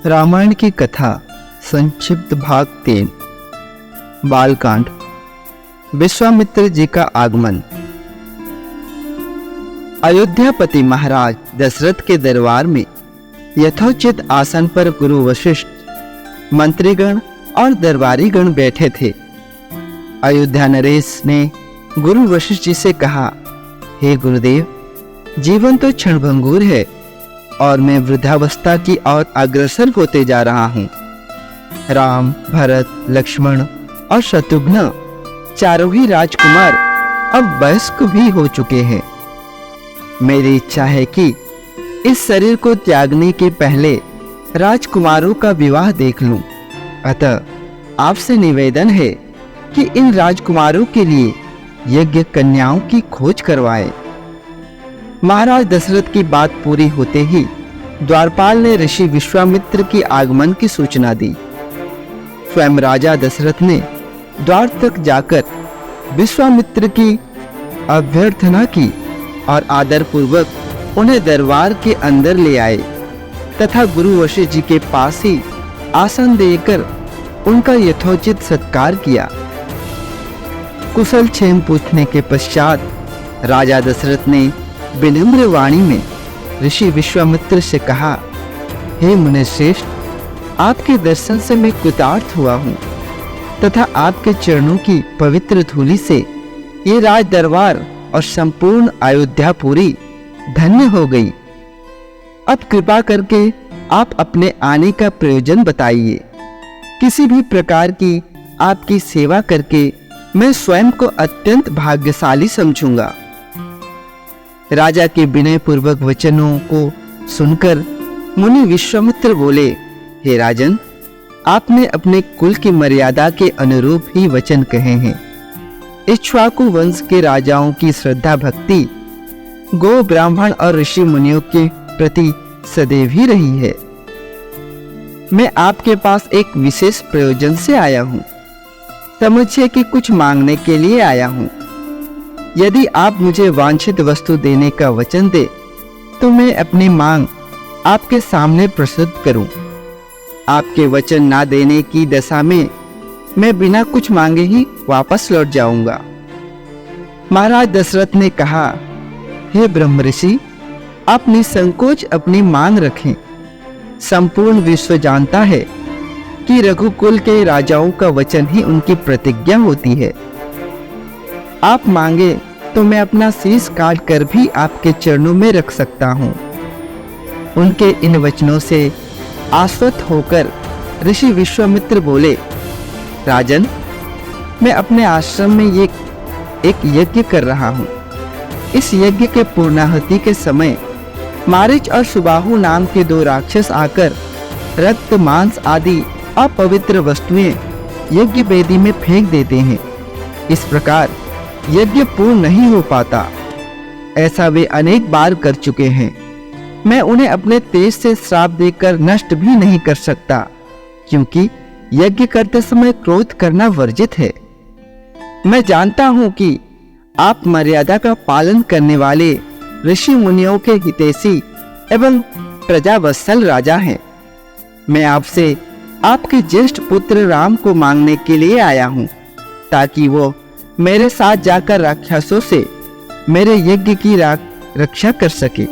रामायण की कथा संक्षिप्त भाग 3 बालकांड। विश्वामित्र जी का आगमन। अयोध्यापति महाराज दशरथ के दरबार में यथोचित आसन पर गुरु वशिष्ठ, मंत्रीगण और दरबारीगण बैठे थे। अयोध्या नरेश ने गुरु वशिष्ठ जी से कहा, हे गुरुदेव, जीवन तो क्षणभंगुर है और मैं वृद्धावस्था की ओर अग्रसर होते जा रहा हूँ। राम, भरत, लक्ष्मण और शत्रुघ्न चारों ही राजकुमार अब वयस्क भी हो चुके हैं। मेरी इच्छा है कि इस शरीर को त्यागने के पहले राजकुमारों का विवाह देख लूं। अतः आपसे निवेदन है कि इन राजकुमारों के लिए यज्ञ कन्याओं की खोज करवाएं। महाराज दशरथ की बात पूरी होते ही द्वारपाल ने ऋषि विश्वामित्र के आगमन की सूचना दी। स्वयं राजा दशरथ ने द्वार तक जाकर विश्वामित्र की अभ्यर्थना की और आदर पूर्वक उन्हें दरबार के अंदर ले आए तथा गुरु वशिष्ठ जी के पास ही आसन देकर उनका यथोचित सत्कार किया। कुशल क्षेम पूछने के पश्चात राजा दशरथ ने विनम्र वाणी में ऋषि विश्वामित्र से कहा, हे मुनिश्रेष्ठ, आपके दर्शन से मैं कृतार्थ हुआ हूँ तथा आपके चरणों की पवित्र धूलि से ये राज दरबार और संपूर्ण अयोध्यापुरी धन्य हो गई। अब कृपा करके आप अपने आने का प्रयोजन बताइए। किसी भी प्रकार की आपकी सेवा करके मैं स्वयं को अत्यंत भाग्यशाली समझूंगा। राजा के विनय पूर्वक वचनों को सुनकर मुनि विश्वामित्र बोले, हे राजन, आपने अपने कुल की मर्यादा के अनुरूप ही वचन कहे हैं। इक्ष्वाकु वंश के राजाओं की श्रद्धा भक्ति गो, ब्राह्मण और ऋषि मुनियों के प्रति सदैव ही रही है। मैं आपके पास एक विशेष प्रयोजन से आया हूँ। समझिए कि कुछ मांगने के लिए आया हूँ। यदि आप मुझे वांछित वस्तु देने का वचन दे तो मैं अपनी मांग आपके सामने प्रस्तुत करूं। आपके वचन ना देने की दशा में मैं बिना कुछ मांगे ही वापस लौट जाऊंगा। महाराज दशरथ ने कहा, हे ब्रह्म ऋषि, आप निसंकोच अपनी मांग रखें। संपूर्ण विश्व जानता है कि रघुकुल के राजाओं का वचन ही उनकी प्रतिज्ञा होती है। आप मांगे तो मैं अपना शीश काट कर भी आपके चरणों में रख सकता हूँ। उनके इन वचनों से आश्वस्त होकर ऋषि विश्वामित्र बोले, राजन, मैं अपने आश्रम में एक यज्ञ कर रहा हूँ। इस यज्ञ के पूर्णाहुति के समय मारीच और सुबाहु नाम के 2 राक्षस आकर रक्त, मांस आदि अपवित्र वस्तुएं यज्ञ वेदी में फेंक देते हैं। इस प्रकार यज्ञ पूर्ण नहीं हो पाता। ऐसा वे अनेक बार कर चुके हैं। मैं उन्हें अपने तेज से श्राप देकर नष्ट भी नहीं कर सकता, क्योंकि यज्ञ करते समय क्रोध करना वर्जित है। मैं जानता हूं कि आप मर्यादा का पालन करने वाले ऋषि मुनियों के हितैषी एवं प्रजावत्सल राजा हैं। मैं आपसे आपके ज्येष्ठ पुत्र राम को मांगने के लिए आया हूं, ताकि वो मेरे साथ जाकर राक्षसों से मेरे यज्ञ की रक्षा कर सके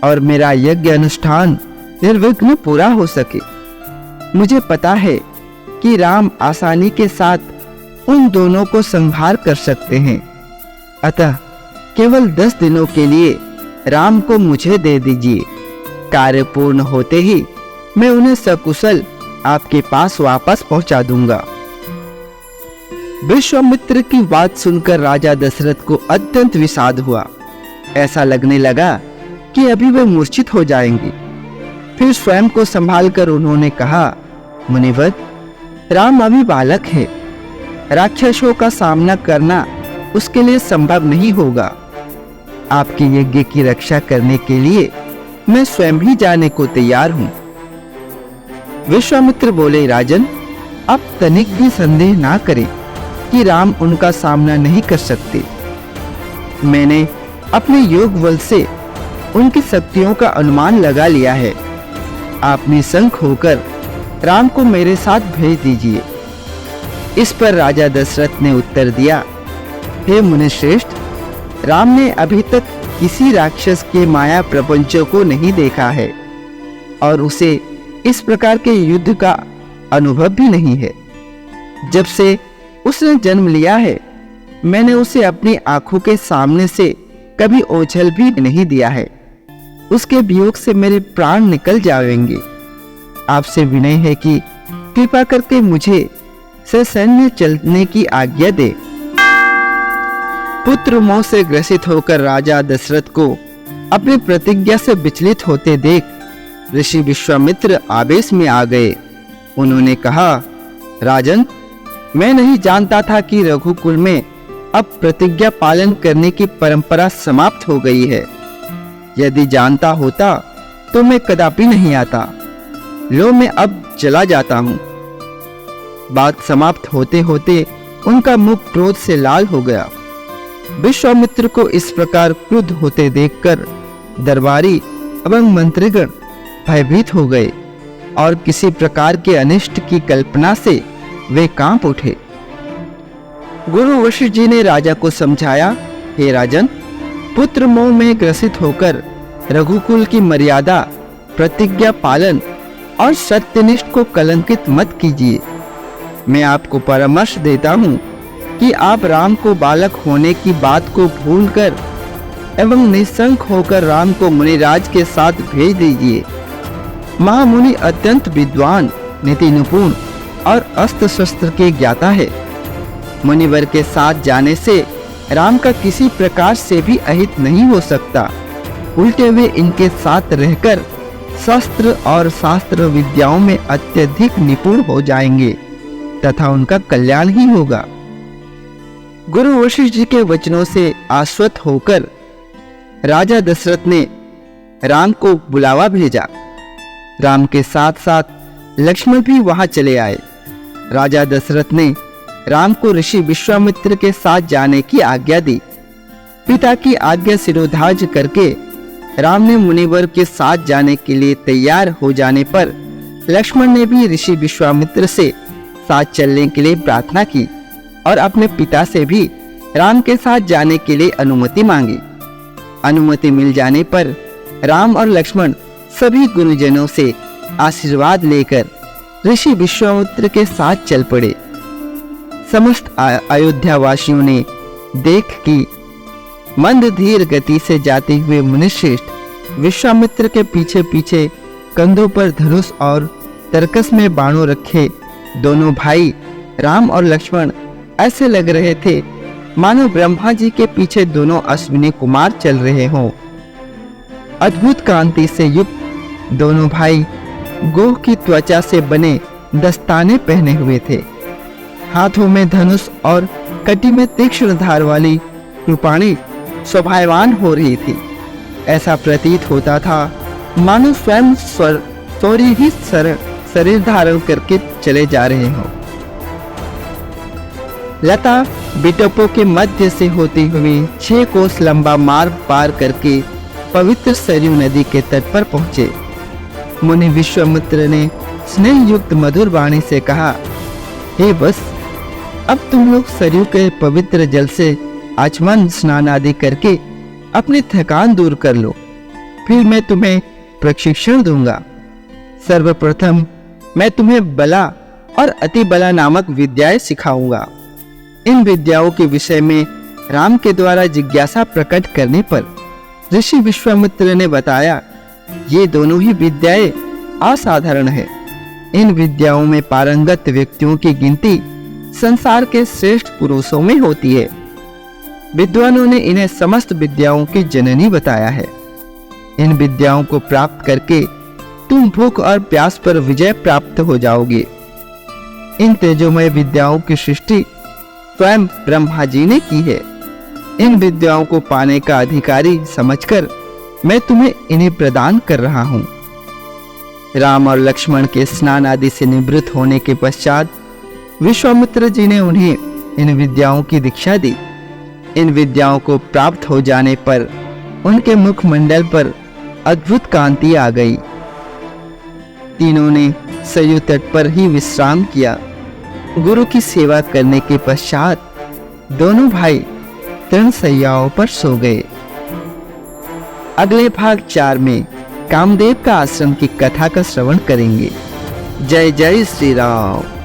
और मेरा यज्ञ अनुष्ठान निर्विघ्न पूरा हो सके। मुझे पता है कि राम आसानी के साथ उन दोनों को संहार कर सकते हैं। अतः केवल 10 दिनों के लिए राम को मुझे दे दीजिए। कार्य पूर्ण होते ही मैं उन्हें सकुशल आपके पास वापस पहुंचा दूंगा। विश्वामित्र की बात सुनकर राजा दशरथ को अत्यंत विषाद हुआ। ऐसा लगने लगा कि अभी वे मूर्छित हो जाएंगे। फिर स्वयं को संभालकर उन्होंने कहा, मुनिवर, राम अभी बालक है। राक्षसों का सामना करना उसके लिए संभव नहीं होगा। आपके यज्ञ की रक्षा करने के लिए मैं स्वयं ही जाने को तैयार हूं। विश्वामित्र बोले, राजन, आप तनिक भी संदेह ना करें कि राम उनका सामना नहीं कर सकते। मैंने अपने योग बल से उनकी शक्तियों का अनुमान लगा लिया है। आप निसंक होकर राम को मेरे साथ भेज दीजिए। इस पर राजा दशरथ ने उत्तर दिया, हे मुनिश्रेष्ठ, राम ने अभी तक किसी राक्षस के माया प्रपंचों को नहीं देखा है और उसे इस प्रकार के युद्ध का अनुभव भी नहीं है। जब से उसने जन्म लिया है, मैंने उसे अपनी आंखों के सामने से कभी ओझल भी नहीं दिया है। उसके वियोग से मेरे प्राण निकल जाएंगे। आपसे विनय है कि कृपा करके मुझे ससैन्य चलने की आज्ञा दे। पुत्र मोह से ग्रसित होकर राजा दशरथ को अपनी प्रतिज्ञा से विचलित होते देख ऋषि विश्वामित्र आवेश में आ गए। उन्होंने कहा, राजन, मैं नहीं जानता था कि रघुकुल में अब प्रतिज्ञा पालन करने की परंपरा समाप्त हो गई है। यदि जानता होता तो मैं कदापि नहीं आता। लो, मैं अब चला जाता हूं। बात समाप्त होते होते उनका मुख क्रोध से लाल हो गया। विश्वामित्र को इस प्रकार क्रुद्ध होते देखकर दरबारी एवं मंत्रीगण भयभीत हो गए और किसी प्रकार के अनिष्ट की कल्पना से वे कांप उठे। गुरु वशिष्ठ जी ने राजा को समझाया, हे राजन, पुत्र मोह में ग्रसित होकर रघुकुल की मर्यादा, प्रतिज्ञा पालन और सत्यनिष्ठ को कलंकित मत कीजिए। मैं आपको परामर्श देता हूँ कि आप राम को बालक होने की बात को भूलकर एवं निसंक होकर राम को मुनिराज के साथ भेज दीजिए। महामुनि अत्यंत विद्वान, नीति निपुण और अस्त्र शस्त्र के ज्ञाता है। मुनिवर के साथ जाने से राम का किसी प्रकार से भी अहित नहीं हो सकता। उल्टे वे इनके साथ रहकर शस्त्र और शास्त्र विद्याओं में अत्यधिक निपुण हो जाएंगे तथा उनका कल्याण ही होगा। गुरु वशिष्ठ जी के वचनों से आश्वस्त होकर राजा दशरथ ने राम को बुलावा भेजा। राम के साथ साथ लक्ष्मण भी वहां चले आए। राजा दशरथ ने राम को ऋषि विश्वामित्र के साथ जाने की आज्ञा दी। पिता की आज्ञा शिरोधार्य करके राम ने मुनिवर के साथ जाने के लिए तैयार हो जाने पर लक्ष्मण ने भी ऋषि विश्वामित्र से साथ चलने के लिए प्रार्थना की और अपने पिता से भी राम के साथ जाने के लिए अनुमति मांगी। अनुमति मिल जाने पर राम और लक्ष्मण सभी गुरुजनों से आशीर्वाद लेकर ऋषि विश्वामित्र के साथ चल पड़े। समस्त अयोध्या वासियों ने देख कि मंद धीर गति से जाते हुए मुनिश्रेष्ठ विश्वामित्र के पीछे पीछे कंधों पर धनुष और तरकस में बाणों रखे दोनों भाई राम और लक्ष्मण ऐसे लग रहे थे मानो ब्रह्मा जी के पीछे दोनों अश्विनी कुमार चल रहे हों। अद्भुत कांति से युक्त दोनों भाई गोह की त्वचा से बने दस्ताने पहने हुए थे। हाथों में धनुष और कटी में तीक्ष्ण धार वाली कृपाणी शोभायमान हो रही थी। ऐसा प्रतीत होता था मानो स्वयं शौर्य ही शरीर धारण करके चले जा रहे हों। लता बिटपों के मध्य से होती हुई 6 कोस लंबा मार्ग पार करके पवित्र सरयू नदी के तट पर पहुंचे। मुनि विश्वामित्र ने स्नेह युक्त मधुर वाणी से कहा, हे बस, अब तुम लोग सरयू के पवित्र जल से आचमन स्नान आदि करके अपनी थकान दूर कर लो, फिर मैं तुम्हें प्रशिक्षण दूंगा। सर्वप्रथम मैं तुम्हें बला और अति बला नामक विद्याएं सिखाऊंगा। इन विद्याओं के विषय में राम के द्वारा जिज्ञासा प्रकट करने पर ऋषि विश्वामित्र ने बताया, ये दोनों ही विद्याएं असाधारण है। इन विद्याओं में पारंगत व्यक्तियों की गिनती संसार के श्रेष्ठ पुरुषों में होती है। विद्वानों ने इन्हें समस्त विद्याओं की जननी बताया है। इन विद्याओं को प्राप्त करके तुम भूख और प्यास पर विजय प्राप्त हो जाओगे। इन तेजोमय विद्याओं की सृष्टि स्वयं ब्रह्मा जी ने की है। इन विद्याओं को पाने का अधिकारी समझकर मैं तुम्हें इन्हें प्रदान कर रहा हूं। राम और लक्ष्मण के स्नान आदि से निवृत्त होने के पश्चात विश्वामित्र जी ने उन्हें इन विद्याओं की दीक्षा दी। इन विद्याओं को प्राप्त हो जाने पर उनके मुखमंडल पर अद्भुत कांति आ गई। तीनों ने सरयू तट पर ही विश्राम किया। गुरु की सेवा करने के पश्चात दोनों भाई तृण शैयाओं पर सो गए। अगले भाग 4 में कामदेव का आश्रम की कथा का श्रवण करेंगे। जय जय श्री राम।